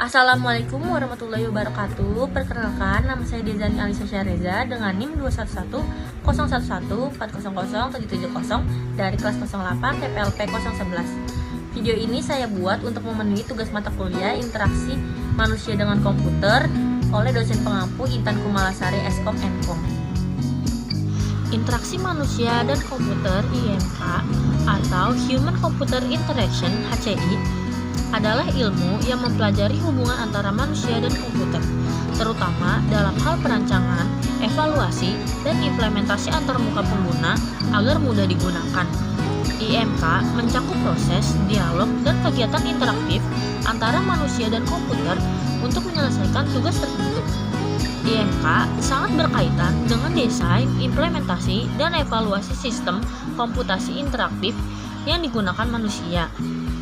Assalamualaikum warahmatullahi wabarakatuh. Perkenalkan, nama saya Dezani Alisa Syareza dengan NIM 2110111400770 dari kelas 08 PPLP 011. Video ini saya buat untuk memenuhi tugas mata kuliah Interaksi Manusia dengan Komputer oleh dosen pengampu Intan Kumalasari Eskom Enkom. Interaksi manusia dan komputer (IMK) atau Human Computer Interaction (HCI) adalah ilmu yang mempelajari hubungan antara manusia dan komputer, terutama dalam hal perancangan, evaluasi, dan implementasi antarmuka pengguna agar mudah digunakan. IMK mencakup proses, dialog, dan kegiatan interaktif antara manusia dan komputer untuk menyelesaikan tugas tertentu. IMK sangat berkaitan dengan desain, implementasi, dan evaluasi sistem komputasi interaktif yang digunakan manusia.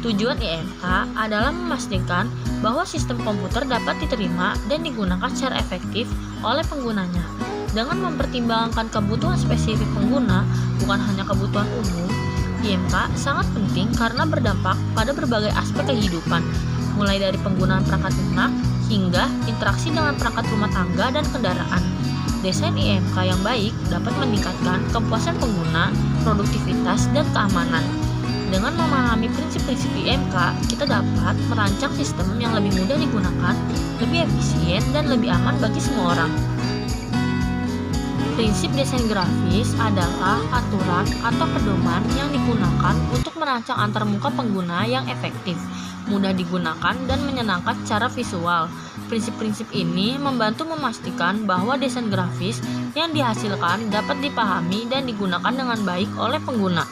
Tujuan IMK adalah memastikan bahwa sistem komputer dapat diterima dan digunakan secara efektif oleh penggunanya. Dengan mempertimbangkan kebutuhan spesifik pengguna, bukan hanya kebutuhan umum, IMK sangat penting karena berdampak pada berbagai aspek kehidupan, mulai dari penggunaan perangkat lunak hingga interaksi dengan perangkat rumah tangga dan kendaraan. Desain IMK yang baik dapat meningkatkan kepuasan pengguna, produktivitas, dan keamanan. Dengan memahami prinsip-prinsip IMK, kita dapat merancang sistem yang lebih mudah digunakan, lebih efisien, dan lebih aman bagi semua orang. Prinsip desain grafis adalah aturan atau pedoman yang digunakan untuk merancang antarmuka pengguna yang efektif, mudah digunakan, dan menyenangkan secara visual. Prinsip-prinsip ini membantu memastikan bahwa desain grafis yang dihasilkan dapat dipahami dan digunakan dengan baik oleh pengguna.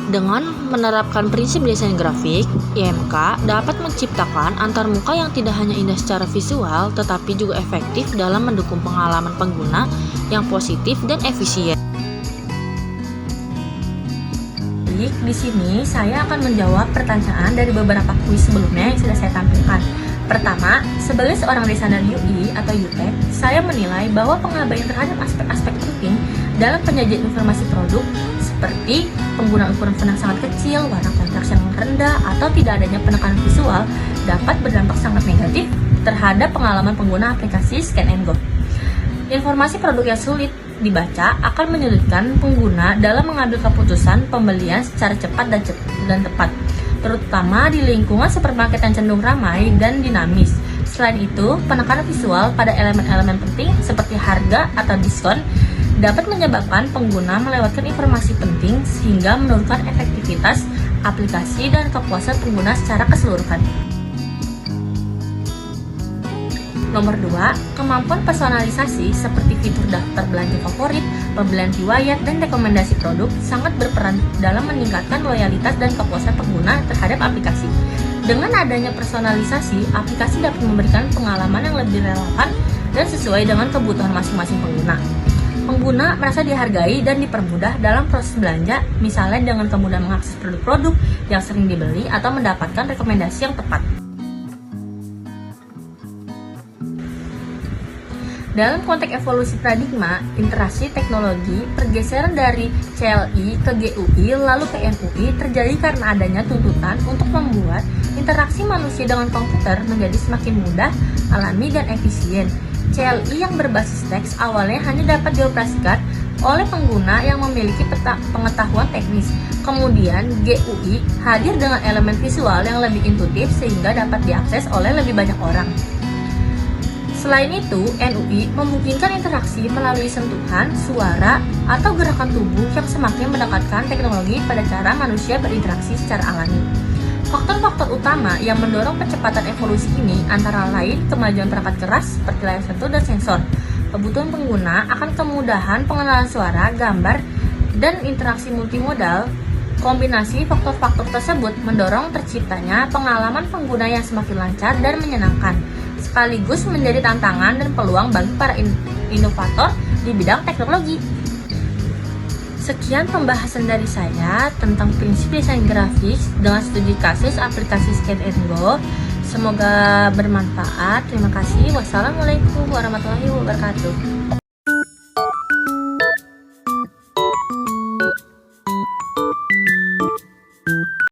Dengan menerapkan prinsip desain grafik, IMK dapat menciptakan antarmuka yang tidak hanya indah secara visual, tetapi juga efektif dalam mendukung pengalaman pengguna yang positif dan efisien. Di sini saya akan menjawab pertanyaan dari beberapa kuis sebelumnya yang sudah saya tampilkan. Pertama, sebagai seorang desainer UI atau UX, saya menilai bahwa pengabaian terhadap aspek-aspek penting dalam penyajian informasi produk seperti penggunaan ukuran font yang sangat kecil, warna kontras yang rendah, atau tidak adanya penekanan visual dapat berdampak sangat negatif terhadap pengalaman pengguna aplikasi Scan and Go. Informasi produk yang sulit dibaca akan menyulitkan pengguna dalam mengambil keputusan pembelian secara cepat dan tepat, terutama di lingkungan supermarket yang cenderung ramai dan dinamis. Selain itu, penekanan visual pada elemen-elemen penting seperti harga atau diskon dapat menyebabkan pengguna melewatkan informasi penting sehingga menurunkan efektivitas aplikasi dan kepuasan pengguna secara keseluruhan. Nomor 2, kemampuan personalisasi seperti fitur daftar belanja favorit, pembelian riwayat, dan rekomendasi produk sangat berperan dalam meningkatkan loyalitas dan kepuasan pengguna terhadap aplikasi. Dengan adanya personalisasi, aplikasi dapat memberikan pengalaman yang lebih relevan dan sesuai dengan kebutuhan masing-masing pengguna. Pengguna merasa dihargai dan dipermudah dalam proses belanja, misalnya dengan kemudahan mengakses produk-produk yang sering dibeli atau mendapatkan rekomendasi yang tepat. Dalam konteks evolusi paradigma, interaksi teknologi, pergeseran dari CLI ke GUI lalu ke NUI terjadi karena adanya tuntutan untuk membuat interaksi manusia dengan komputer menjadi semakin mudah, alami, dan efisien. CLI yang berbasis teks awalnya hanya dapat dioperasikan oleh pengguna yang memiliki pengetahuan teknis. Kemudian GUI hadir dengan elemen visual yang lebih intuitif sehingga dapat diakses oleh lebih banyak orang. Selain itu, NUI memungkinkan interaksi melalui sentuhan, suara, atau gerakan tubuh yang semakin mendekatkan teknologi pada cara manusia berinteraksi secara alami. Faktor-faktor utama yang mendorong percepatan evolusi ini antara lain kemajuan perangkat keras seperti layar sentuh dan sensor, kebutuhan pengguna akan kemudahan pengenalan suara, gambar, dan interaksi multimodal. Kombinasi faktor-faktor tersebut mendorong terciptanya pengalaman pengguna yang semakin lancar dan menyenangkan, sekaligus menjadi tantangan dan peluang bagi para inovator di bidang teknologi. Sekian pembahasan dari saya tentang prinsip desain grafis dengan studi kasus aplikasi Scan and Go. Semoga bermanfaat. Terima kasih. Wassalamualaikum warahmatullahi wabarakatuh.